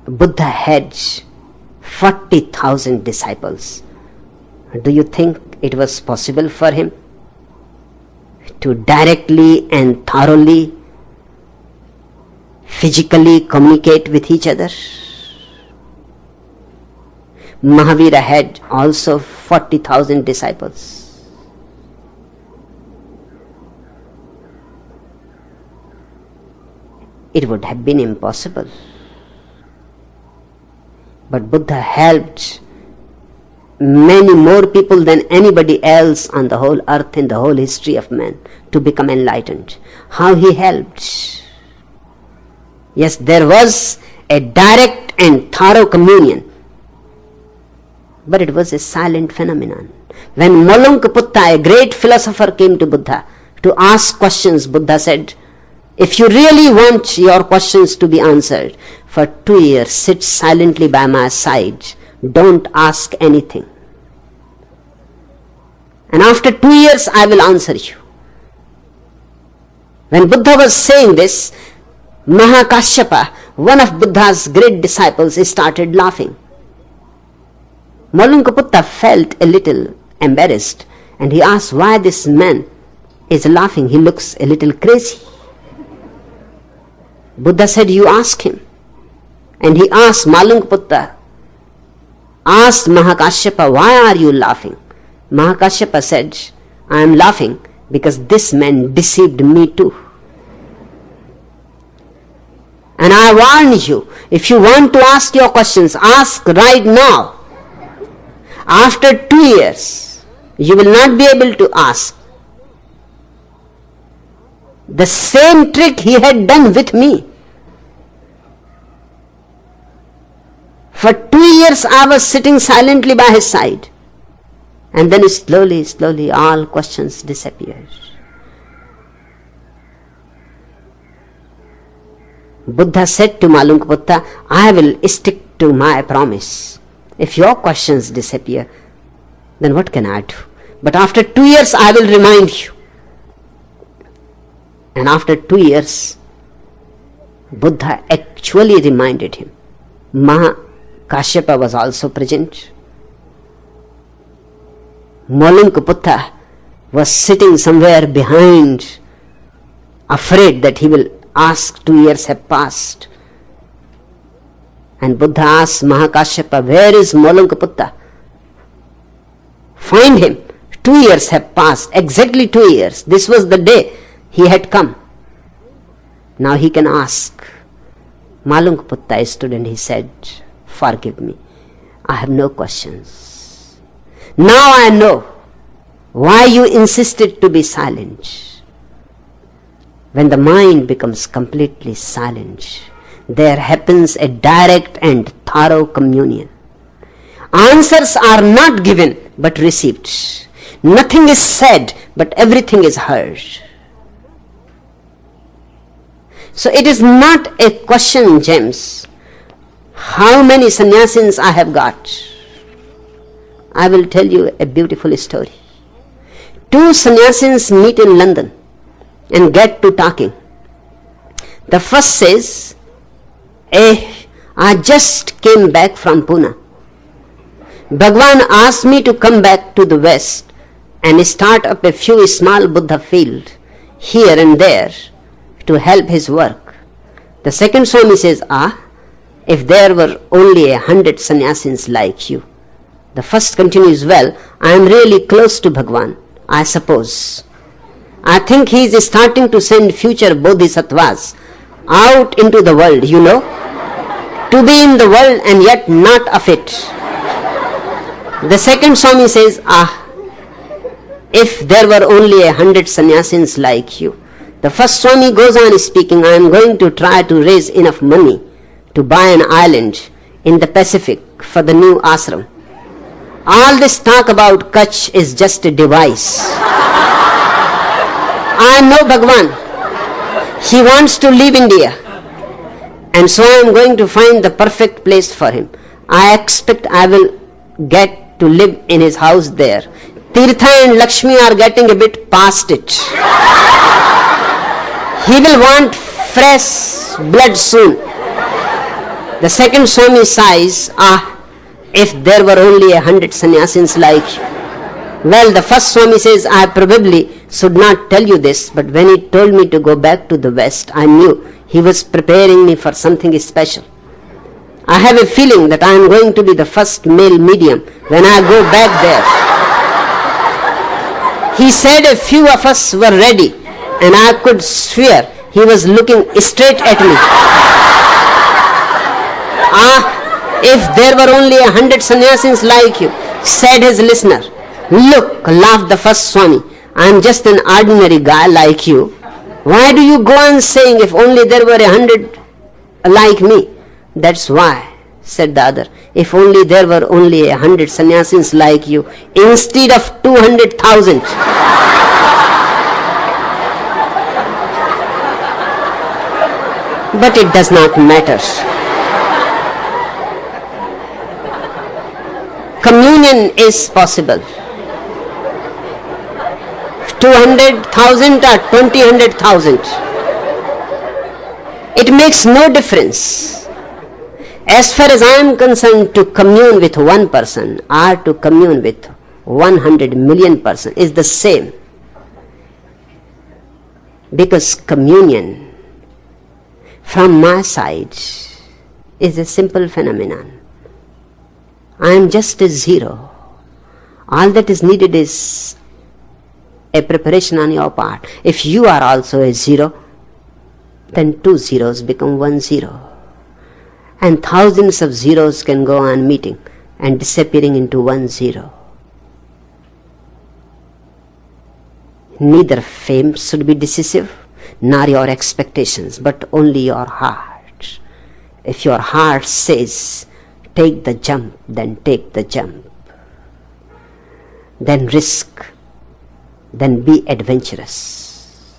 A: Buddha had 40,000 disciples. Do you think it was possible for him to directly and thoroughly, physically communicate with each other? Mahavira had also 40,000 disciples. It would have been impossible. But Buddha helped many more people than anybody else on the whole earth in the whole history of man to become enlightened. How he helped? Yes, there was a direct and thorough communion, but it was a silent phenomenon. When Molunkaputta, a great philosopher, came to Buddha to ask questions, Buddha said, if you really want your questions to be answered, for 2 years sit silently by my side. Don't ask anything. And after 2 years I will answer you. When Buddha was saying this, Mahakashyapa, one of Buddha's great disciples, started laughing. Molunkaputta felt a little embarrassed and he asked why this man is laughing. He looks a little crazy. Buddha said, you ask him. And he asked Molunkaputta, asked Mahakashyapa, why are you laughing? Mahakashyapa said, I am laughing because this man deceived me too. And I warn you, if you want to ask your questions, ask right now. After 2 years, you will not be able to ask. The same trick he had done with me. For 2 years I was sitting silently by his side. And then slowly all questions disappeared. Buddha said to Malunkaputta, I will stick to my promise. If your questions disappear, then what can I do? But after 2 years I will remind you. And after 2 years, Buddha actually reminded him. Kashyapa was also present. Malunkaputta was sitting somewhere behind, afraid that he will ask. 2 years have passed. And Buddha asked Mahakashyapa, where is Malunkaputta? Find him. 2 years have passed, exactly 2 years. This was the day he had come. Now he can ask. Malunkaputta stood and he said, forgive me, I have no questions. Now I know why you insisted to be silent. When the mind becomes completely silent, there happens a direct and thorough communion. Answers are not given but received. Nothing is said but everything is heard. So it is not a question, James, how many sannyasins I have got. I will tell you a beautiful story. 2 sannyasins meet in London and get to talking. The first says, I just came back from Pune. Bhagwan asked me to come back to the West and start up a few small Buddha fields here and there to help his work. The second Swami says, if there were only 100 sannyasins like you. The first continues, well, I am really close to Bhagwan, I suppose. I think he is starting to send future bodhisattvas out into the world, to be in the world and yet not of it. The second Swami says, if there were only 100 sannyasins like you. The first Swami goes on speaking, I am going to try to raise enough money to buy an island in the Pacific for the new ashram. All this talk about Kutch is just a device. I know Bhagwan. He wants to leave India. And so I am going to find the perfect place for him. I expect I will get to live in his house there. Tirtha and Lakshmi are getting a bit past it. He will want fresh blood soon. The second Swami sighs, if there were only 100 sannyasins like you. Well, the first Swami says, I probably should not tell you this, but when he told me to go back to the West, I knew he was preparing me for something special. I have a feeling that I am going to be the first male medium when I go back there. He said a few of us were ready, and I could swear he was looking straight at me. If there were only 100 sannyasins like you, said his listener. Look, laughed the first Swami, I am just an ordinary guy like you. Why do you go on saying if only there were 100 like me? That's why, said the other, if only there were only 100 sannyasins like you, instead of 200,000. But it does not matter. Communion is possible. 200,000 or 20,000. It makes no difference. As far as I am concerned, to commune with one person or to commune with 100 million persons is the same. Because communion, from my side, is a simple phenomenon. I am just a zero. All that is needed is a preparation on your part. If you are also a zero, then 2 zeros become 1 zero. And thousands of zeros can go on meeting. and disappearing into 1 0. Neither fame should be decisive, nor your expectations, but only your heart. If your heart says, take the jump, then take the jump. Then risk, then be adventurous.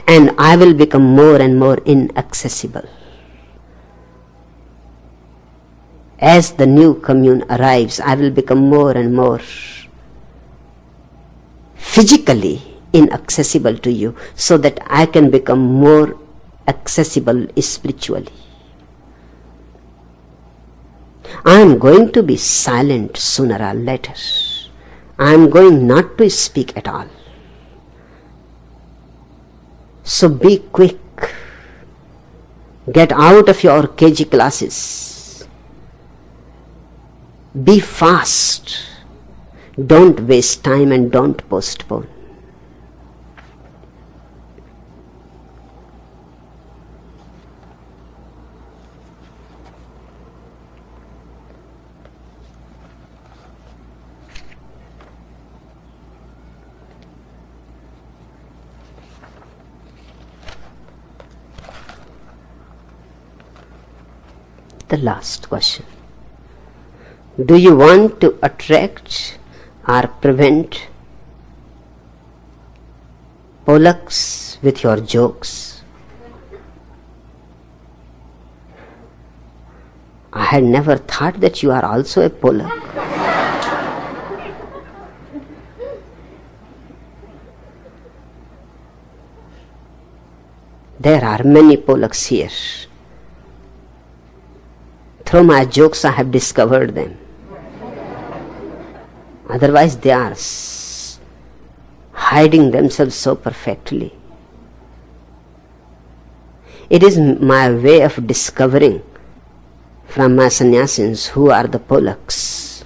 A: And I will become more and more inaccessible. As the new commune arrives, I will become more and more physically inaccessible to you, so that I can become more accessible spiritually. I am going to be silent sooner or later. I am going not to speak at all. So be quick. Get out of your cagey classes. Be fast. Don't waste time and don't postpone. The last question. Do you want to attract or prevent Polacks with your jokes? I had never thought that you are also a Polak. There are many Polacks here. Through my jokes I have discovered them. Otherwise they are hiding themselves so perfectly. It is my way of discovering from my sannyasins who are the Polacks.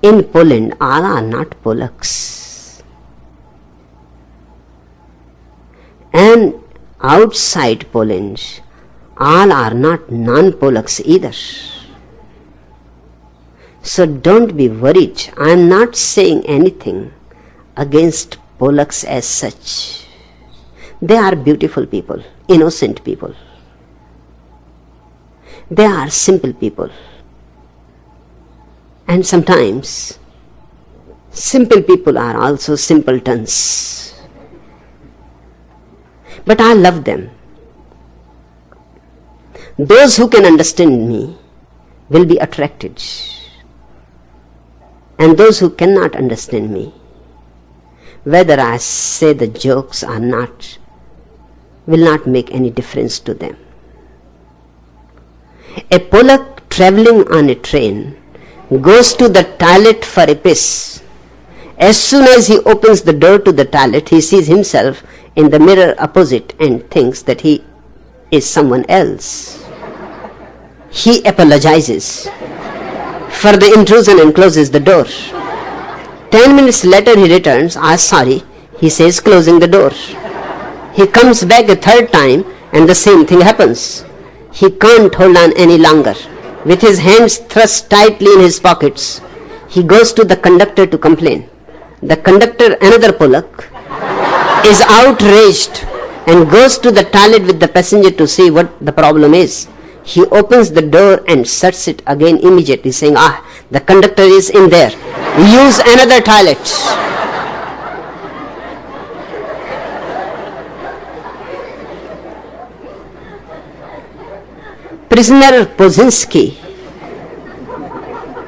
A: In Poland, all are not Polacks. And outside Poland, all are not non-Polacks either. So don't be worried. I am not saying anything against Polacks as such. They are beautiful people, innocent people. They are simple people. And sometimes simple people are also simpletons. But I love them. Those who can understand me will be attracted. And those who cannot understand me, whether I say the jokes or not, will not make any difference to them. A Polak traveling on a train goes to the toilet for a piss. As soon as he opens the door to the toilet, he sees himself in the mirror opposite and thinks that he is someone else. He apologizes for the intrusion and closes the door. 10 minutes later he returns. Sorry, he says, closing the door. He comes back a third time and the same thing happens. He can't hold on any longer. With his hands thrust tightly in his pockets, he goes to the conductor to complain. The conductor, another Polak, is outraged and goes to the toilet with the passenger to see what the problem is. He opens the door and shuts it again immediately, saying, the conductor is in there. Use another toilet. Prisoner Pozinski,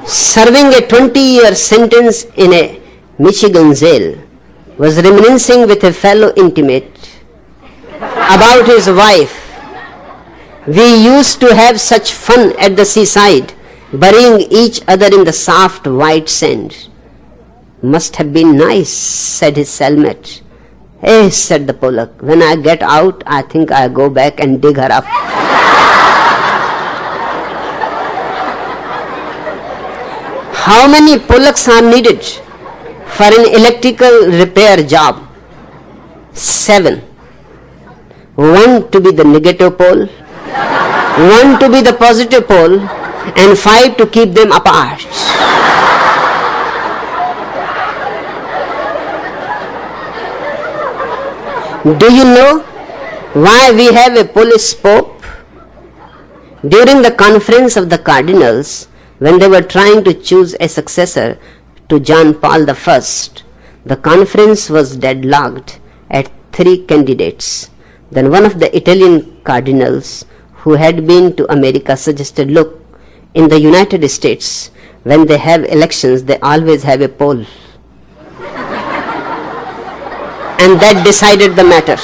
A: serving a 20-year sentence in a Michigan jail, was reminiscing with a fellow inmate about his wife. We used to have such fun at the seaside, burying each other in the soft white sand. Must have been nice, said his cellmate. Hey, said the Polak, when I get out, I think I go back and dig her up. How many Polaks are needed for an electrical repair job? 7. 1 to be the negative pole, 1 to be the positive pole, and 5 to keep them apart. Do you know why we have a police pope? During the conference of the cardinals, when they were trying to choose a successor to John Paul I, the conference was deadlocked at 3 candidates. Then one of the Italian cardinals who had been to America suggested, look, in the United States, when they have elections, they always have a poll. And that decided the matter.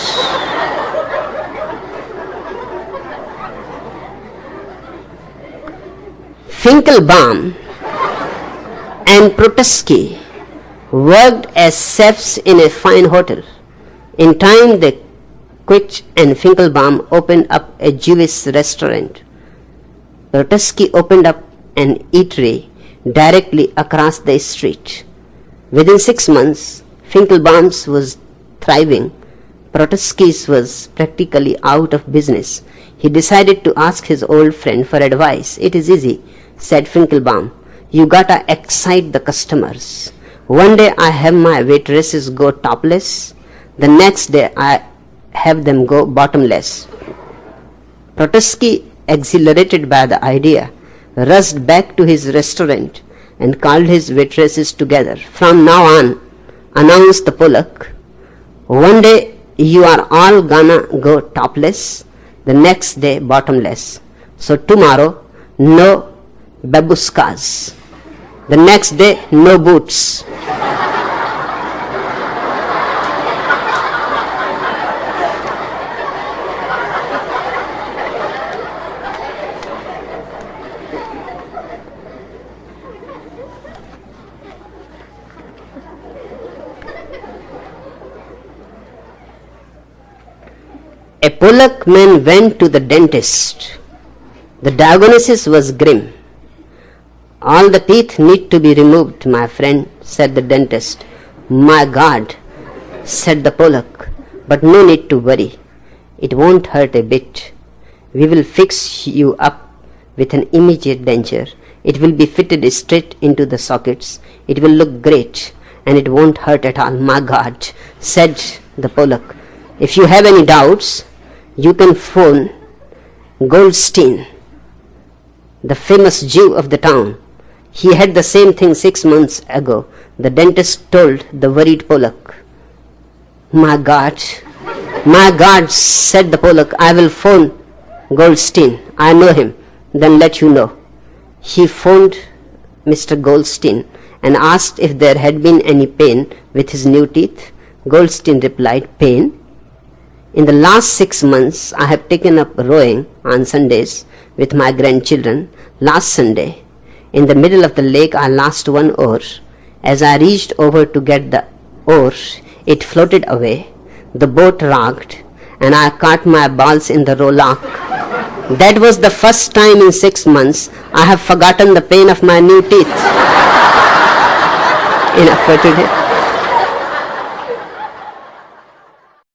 A: Finkelbaum and Proteski worked as chefs in a fine hotel. In time they quit and Finkelbaum opened up a Jewish restaurant. Proteski opened up an eatery directly across the street. Within 6 months, Finkelbaum's was thriving. Proteski's was practically out of business. He decided to ask his old friend for advice. It is easy, said Finkelbaum. You gotta excite the customers. One day I have my waitresses go topless. The next day I have them go bottomless. Proteski, exhilarated by the idea, rushed back to his restaurant and called his waitresses together. From now on, announced the Pollock, one day you are all gonna go topless, the next day bottomless. So tomorrow, no babuskas. The next day, no boots. A Pollock man went to the dentist. The diagnosis was grim. All the teeth need to be removed, my friend, said the dentist. My God, said the Pollock, but no need to worry. It won't hurt a bit. We will fix you up with an immediate denture. It will be fitted straight into the sockets. It will look great and it won't hurt at all. My God, said the Pollock. If you have any doubts, you can phone Goldstein, the famous Jew of the town. He had the same thing 6 months ago, the dentist told the worried Pollock. My God, said the Pollock, I will phone Goldstein. I know him, then let you know. He phoned Mr. Goldstein and asked if there had been any pain with his new teeth. Goldstein replied, pain? In the last 6 months, I have taken up rowing on Sundays with my grandchildren. Last Sunday, in the middle of the lake, I lost one oar. As I reached over to get the oar, it floated away. The boat rocked, and I caught my balls in the rowlock. That was the first time in 6 months I have forgotten the pain of my new teeth. Enough for today.